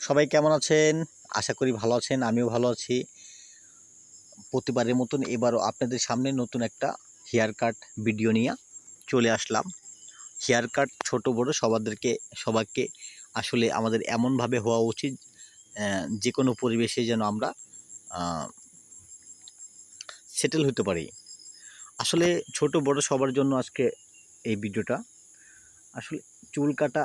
সবাই কেমন আছেন? আশা করি ভালো আছেন। আমিও ভালো আছি। প্রতিবারের মতন এবারও আপনাদের সামনে নতুন একটা হেয়ার কাট ভিডিও নিয়ে চলে আসলাম। হেয়ার কাট ছোট বড় সবাইকে আসলে আমাদের এমনভাবে হওয়া উচিত যে কোনো পরিবেশে যেন আমরা আ সেটেল হতে পারি। আসলে ছোট বড় সবার জন্য আজকে এই ভিডিওটা। আসলে চুল কাটা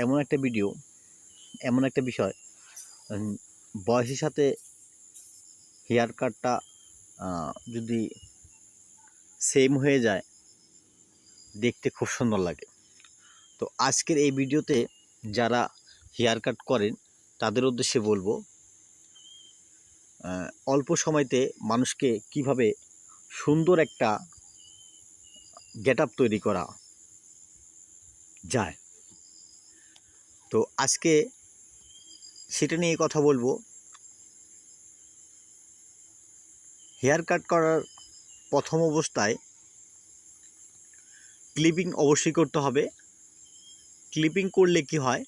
এমন একটা ভিডিও, এমন একটা বিষয়, উম বয়সের সাথে হেয়ার কাটটা যদি সেম হয়ে যায়, দেখতে খুব সুন্দর লাগে। তো আজকের এই ভিডিওতে যারা হেয়ার কাট করেন তাদের উদ্দেশ্যে বলবো, অল্প সময়তে মানুষকে কিভাবে সুন্দর একটা গেটআপ তৈরি করা যায়। তো আজকে সেটা নিয়ে কথা বলবো। হেয়ার কাট করার প্রথম অবস্থায় ক্লিপিং অবশ্যই করতে হবে। ক্লিপিং করলে কি হয়,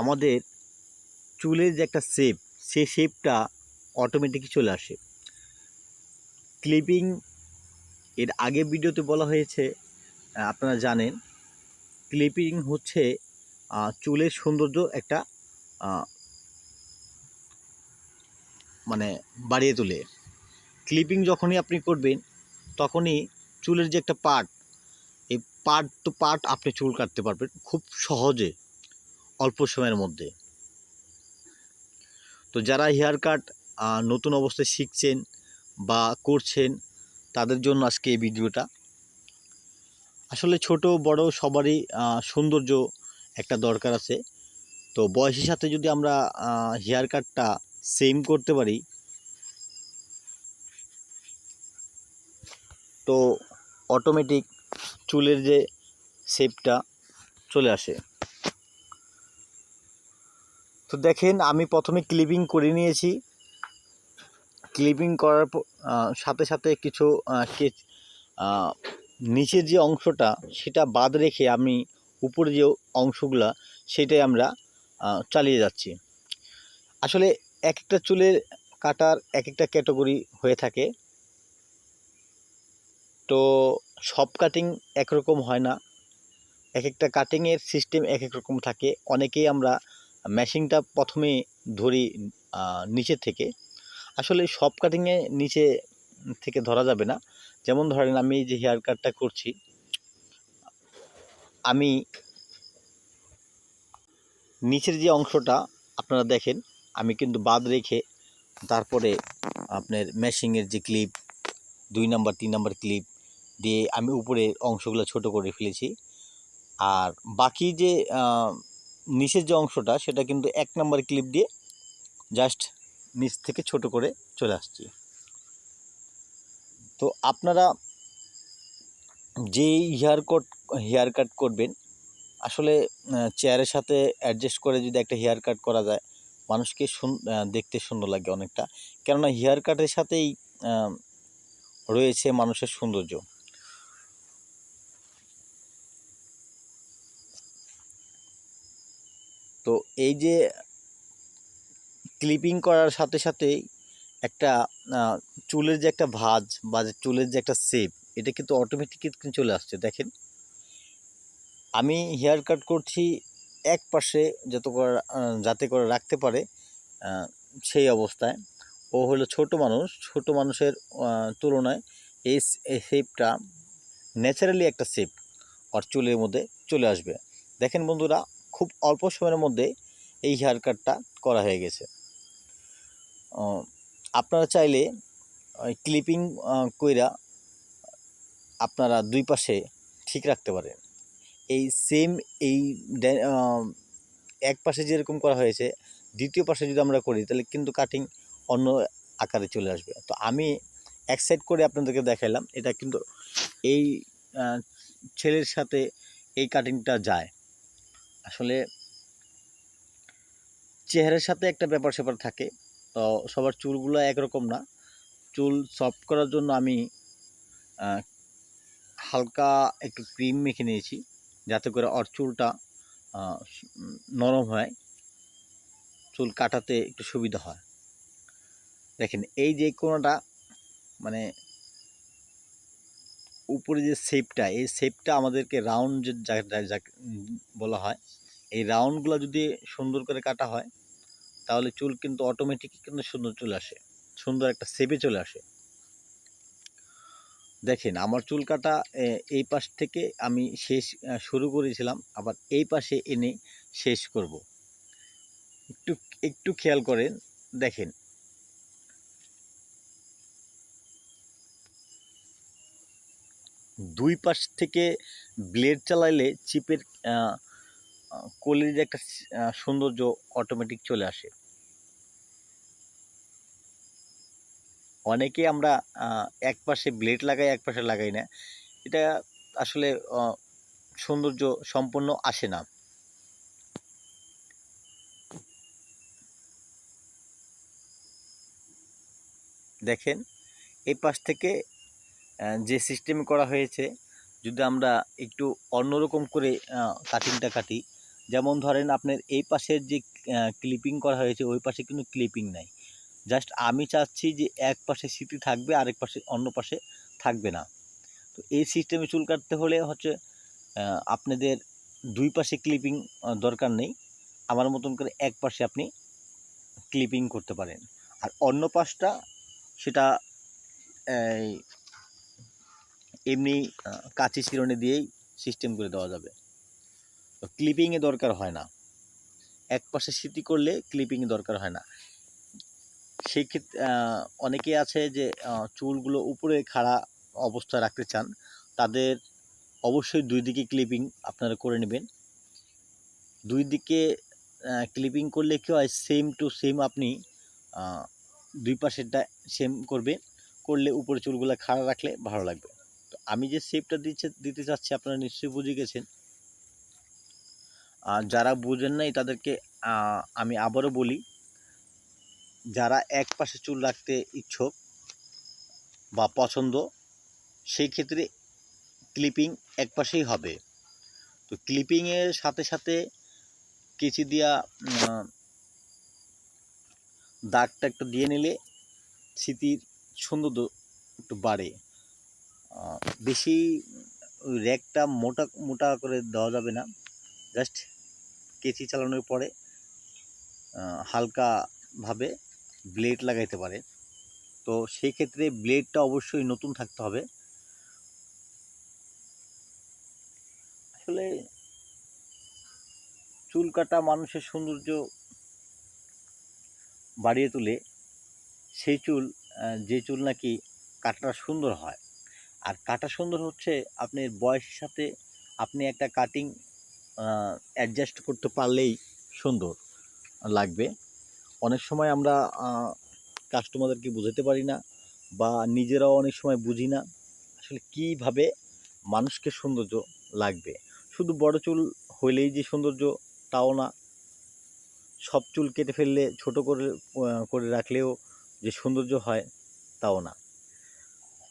আমাদের চুলের যে একটা শেপ, সেই শেপটা অটোমেটিক চলে আসে। ক্লিপিং এর আগের ভিডিওতে বলা হয়েছে, আপনারা জানেন, ক্লিপিং হচ্ছে চুলের সৌন্দর্য একটা মানে বাড়িয়ে তোলে। ক্লিপিং যখনই আপনি করবেন তখনই চুলের যে একটা পার্ট, এই পার্ট টু পার্ট আপনি চুল কাটতে পারবেন খুব সহজে, অল্প সময়ের মধ্যে। তো যারা হেয়ার কাট নতুন অবস্থায় শিখছেন বা করছেন, তাদের জন্য আজকে এই ভিডিওটা। আসলে ছোট বড় সবারই সৌন্দর্য একটা দরকার আছে। তো বয়সের সাথে যদি আমরা হেয়ার কাটটা সেম করতে পারি, তো অটোমেটিক চুলের যে শেপটা চলে আসে। তো দেখেন, আমি প্রথমে ক্লিপিং করে নিয়েছি। ক্লিপিং করার সাথে সাথে কিছু নিচের যে অংশটা সেটা বাদ রেখে আমি উপরে যে অংশগুলা সেটাই আমরা চালিয়ে যাচ্ছি। আসলে এক একটা চুলের কাটার এক একটা ক্যাটাগরি হয়ে থাকে। তো সব কাটিং একরকম হয় না, এক একটা কাটিংয়ের সিস্টেম এক এক রকম থাকে। অনেকেই আমরা মেশিনটা প্রথমে ধরি নিচে থেকে। আসলে সব কাটিংয়ে নিচে থেকে ধরা যাবে না। যেমন ধরেন, আমি যে হেয়ার কাটটা করছি, আমি নিচের যে অংশটা আপনারা দেখেন, আমি কিন্তু বাদ রেখে তারপরে আপনার মেশিংয়ের যে ক্লিপ 2 নাম্বার 3 নাম্বার ক্লিপ দিয়ে আমি উপরের অংশগুলো ছোট করে ফেলেছি। আর বাকি যে নিচের যে অংশটা সেটা কিন্তু 1 নাম্বার ক্লিপ দিয়ে জাস্ট নিচ থেকে ছোট করে চলে আসছি। তো আপনারা যেই হেয়ার কাট করবেন, আসলে চেয়ারের সাথে অ্যাডজাস্ট করে যদি একটা হেয়ার কাট করা যায়, মানুষকে দেখতে সুন্দর লাগে অনেকটা। কেননা হেয়ার কাটের সাথেই রয়েছে মানুষের সৌন্দর্য। তো এই যে ক্লিপিং করার সাথে সাথেই একটা চুলের যে একটা ভাঁজ বা চুলের যে একটা শেপ, এটা কিন্তু অটোমেটিক কিন্তু চলে আসছে। দেখেন, আমি হেয়ার কাট করছি এক পাশে যাতে করে রাখতে পারে সেই অবস্থায়। ও হলো ছোট মানুষ, ছোট মানুষের তুলনায় এই শেপটা ন্যাচারালি একটা শেপ আর চুলের মধ্যে চলে আসবে। দেখেন বন্ধুরা, খুব অল্প সময়ের মধ্যে এই হেয়ার কাটটা করা হয়ে গেছে। আপনারা চাইলে ক্লিপিং কইরা আপনারা দুই পাশে ঠিক রাখতে পারেন। এই সেম এই এক পাশে যেরকম করা হয়েছে, দ্বিতীয় পাশে যদি আমরা করি তাহলে কিন্তু কাটিং অন্য আকারে চলে আসবে। তো আমি এক সাইড করে আপনাদেরকে দেখাইলাম। এটা কিন্তু এই ছেলের সাথে এই কাটিংটা যায়। আসলে চেহারার সাথে একটা ব্যাপার স্যাপার থাকে। তো সবার চুলগুলো একরকম না। চুল সফট করার জন্য আমি হালকা একটু ক্রিম মেখে নিয়েছি, যাতে করে ওর চুলটা নরম হয়। চুল কাটাতে একটু সুবিধা হয়। দেখেন এই যে কোণাটা, মানে উপরে যে শেপটা, এই শেপটা আমাদেরকে রাউন্ড যে বলা হয়, এই রাউন্ডগুলো যদি সুন্দর করে কাটা হয় তাহলে চুল কিন্তু অটোমেটিক কিন্তু সুন্দর চলে আসে, সুন্দর একটা শেপে চলে আসে। দেখেন আমার চুল কাটা এই পাশ থেকে আমি শুরু করেছিলাম, আবার এই পাশে এনে শেষ করব। একটু একটু খেয়াল করেন, দেখেন দুই পাশ থেকে ব্লেড চালাইলে চিপের কলির যে একটা সৌন্দর্য অটোমেটিক চলে আসে। অনেকে আমরা এক পাশে ব্লেড লাগাই, এক পাশে লাগাই না, এটা আসলে সৌন্দর্য সম্পূর্ণ আসে না। দেখেন এই পাশ থেকে যে সিস্টেম করা হয়েছে, যদি আমরা একটু অন্যরকম করে কাটিংটা কাটি, যেমন ধরেন আপনার এই পাশের যে ক্লিপিং করা হয়েছে ওই পাশে কিন্তু ক্লিপিং নাই, জাস্ট আমি চাচ্ছি যে এক পাশে স্মৃতি থাকবে, আরেক পাশে অন্য পাশে থাকবে না। তো এই সিস্টেমে চুল কাটতে হলে হচ্ছে আপনাদের দুই পাশে ক্লিপিং দরকার নেই, আমার মতন করে এক পাশে আপনি ক্লিপিং করতে পারেন, আর অন্য পাশটা সেটা এমনি কাঁচি চিরুনি দিয়েই সিস্টেম করে দেওয়া যাবে। তো ক্লিপিংয়ে দরকার হয় না, এক পাশে স্মৃতি করলে ক্লিপিংয়ে দরকার হয় না। সেই ক্ষেত্রে অনেকে আছে যে চুলগুলো উপরে খাড়া অবস্থায় রাখতে চান, তাদের অবশ্যই দুই দিকে ক্লিপিং আপনারা করে নেবেন। দুই দিকে ক্লিপিং করলে কী হয়, সেম টু সেম আপনি দুই পাশেরটা সেম করলে উপরে চুলগুলো খাড়া রাখলে ভালো লাগবে। তো আমি যে শেপটা দিতে চাচ্ছি আপনারা নিশ্চয়ই বুঝে গেছেন। যারা বুঝেন নাই তাদেরকে আমি আবারও বলি, যারা এক পাশে চুল রাখতে ইচ্ছুক বা পছন্দ, সেই ক্ষেত্রে ক্লিপিং এক পাশেই হবে। তো ক্লিপিংয়ের সাথে সাথে কেচি দিয়া দাগটা একটু দিয়ে নিলে স্মৃতির সৌন্দর্য একটু বাড়ে। বেশি র্যাকটা মোটা মোটা করে দেওয়া যাবে না, জাস্ট কেচি চালানোর পরে হালকাভাবে ব্লেড লাগাইতে পারে। তো সেই ক্ষেত্রে ব্লেডটা অবশ্যই নতুন থাকতে হবে। আসলে চুল কাটা মানুষের সৌন্দর্য বাড়িয়ে তোলে, সেই চুল যে চুল নাকি কাটাটা সুন্দর হয়। আর কাটা সুন্দর হচ্ছে আপনার বয়সের সাথে আপনি একটা কাটিং অ্যাডজাস্ট করতে পারলেই সুন্দর লাগবে। অনেক সময় আমরা কাস্টমারদেরকে বোঝাতে পারি না, বা নিজেরাও অনেক সময় বুঝি না আসলে কীভাবে মানুষকে সৌন্দর্য লাগবে। শুধু বড় চুল হইলেই যে সৌন্দর্য তাও না, সব চুল কেটে ফেললে ছোট করে রাখলেও যে সৌন্দর্য হয় তাও না।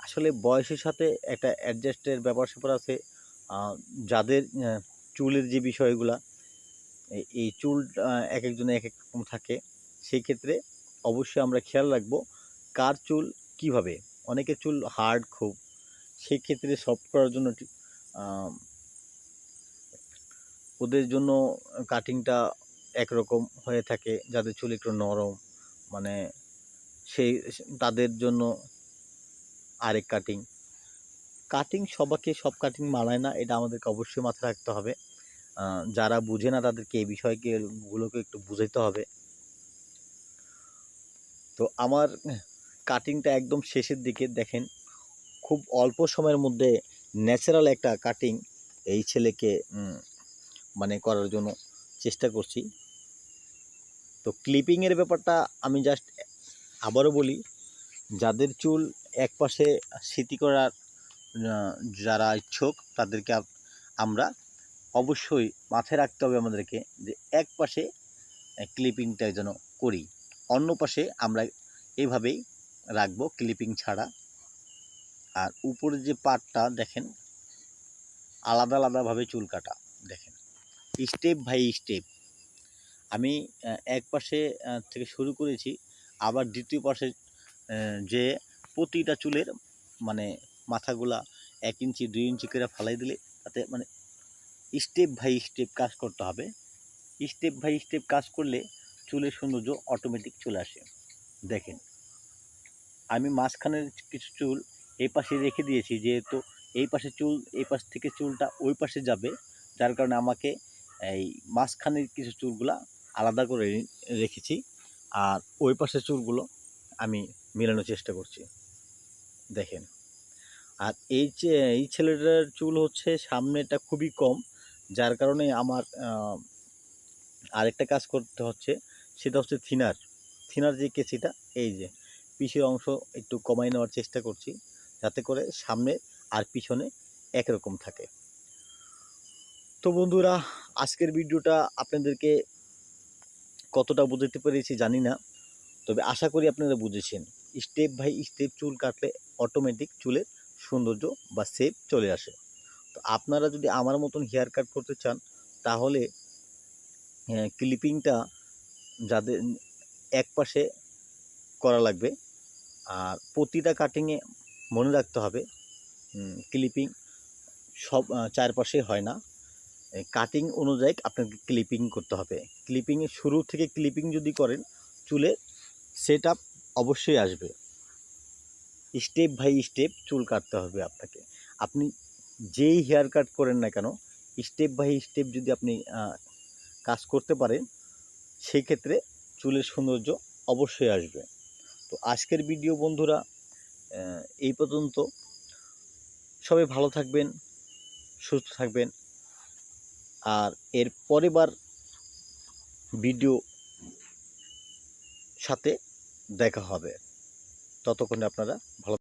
আসলে বয়সের সাথে একটা অ্যাডজাস্টের ব্যাপার স্যাপার আছে। যাদের চুলের যে বিষয়গুলা, এই চুল এক একজনের এক এক রকম থাকে, সেই ক্ষেত্রে অবশ্যই আমরা খেয়াল রাখবো কার চুল কীভাবে। অনেকের চুল হার্ড খুব, সেই ক্ষেত্রে সফট করার জন্য ওদের জন্য কাটিংটা একরকম হয়ে থাকে, যাদের চুল একটু নরম, মানে তাদের জন্য আরেক কাটিং সবাইকে সব কাটিং মানায় না, এটা আমাদেরকে অবশ্যই মাথায় রাখতে হবে। যারা বুঝে না তাদেরকে এই বিষয়গুলোকে একটু বুঝাইতে হবে। তো আমার কাটিংটা একদম শেষের দিকে, দেখেন খুব অল্প সময়ের মধ্যে ন্যাচারাল একটা কাটিং এই ছেলেকে মানে করার জন্য চেষ্টা করছি। তো ক্লিপিংয়ের ব্যাপারটা আমি জাস্ট আবারও বলি, যাদের চুল এক পাশে স্মৃতি করার যারা ইচ্ছুক তাদেরকে আমরা অবশ্যই মাথায় রাখতে হবে আমাদেরকে যে এক পাশে ক্লিপিংটা যেন করি, অন্য পাশে আমরা এইভাবেই রাখবো ক্লিপিং ছাড়া। আর উপরে যে পাটটা দেখেন আলাদা আলাদাভাবে চুল কাটা, দেখেন স্টেপ বাই স্টেপ। আমি এক পাশে থেকে শুরু করেছি, আবার দ্বিতীয় পাশে যে প্রতিটা চুলের মানে মাথাগুলা 1 ইঞ্চি 2 ইঞ্চি করে ফালাই দিলে তাতে মানে স্টেপ বাই স্টেপ কাজ করতে হবে। স্টেপ বাই স্টেপ কাজ করলে চুলের সৌন্দর্য অটোমেটিক চলে আসে। দেখেন, আমি মাঝখানের কিছু চুল এই পাশে রেখে দিয়েছি, যেহেতু এই পাশে চুল এই পাশ থেকে চুলটা ওই পাশে যাবে, যার কারণে আমাকে এই মাঝখানের কিছু চুলগুলা আলাদা করে রেখেছি, আর ওই পাশের চুলগুলো আমি মেলানোর চেষ্টা করছি। দেখেন, আর এই ছেলেটার চুল হচ্ছে সামনেটা খুবই কম, যার কারণে আমার আরেকটা কাজ করতে হচ্ছে, সেটা হচ্ছে থিনার যে কেঁচিটা, এই যে পিছের অংশ একটু কমাই নেওয়ার চেষ্টা করছি, যাতে করে সামনে আর পিছনে একরকম থাকে। তো বন্ধুরা, আজকের ভিডিওটা আপনাদেরকে কতটা বোঝাতে পেরেছি জানি না, তবে আশা করি আপনারা বুঝেছেন। স্টেপ বাই স্টেপ চুল কাটলে অটোমেটিক চুলের সৌন্দর্য বা শেপ চলে আসে। তো আপনারা যদি আমার মতন হেয়ার কাট করতে চান, তাহলে ক্লিপিংটা যাদের এক পাশে করা লাগবে, আর প্রতিটা কাটিংয়ে মনে রাখতে হবে ক্লিপিং সব চারপাশে হয় না, কাটিং অনুযায়ী আপনাকে ক্লিপিং করতে হবে। ক্লিপিংয়ের শুরু থেকে ক্লিপিং যদি করেন, চুলে সেট আপ অবশ্যই আসবে। স্টেপ বাই স্টেপ চুল কাটতে হবে আপনাকে। আপনি যেই হেয়ার কাট করেন না কেন, স্টেপ বাই স্টেপ যদি আপনি কাজ করতে পারেন, সেই ক্ষেত্রে চুলের সৌন্দর্য অবশ্যই আসবে। তো আজকের ভিডিও বন্ধুরা এই পর্যন্ত। সবাই ভালো থাকবেন, সুস্থ থাকবেন, আর এর পরের ভিডিও সাথে দেখা হবে। ততক্ষণে আপনারা ভালো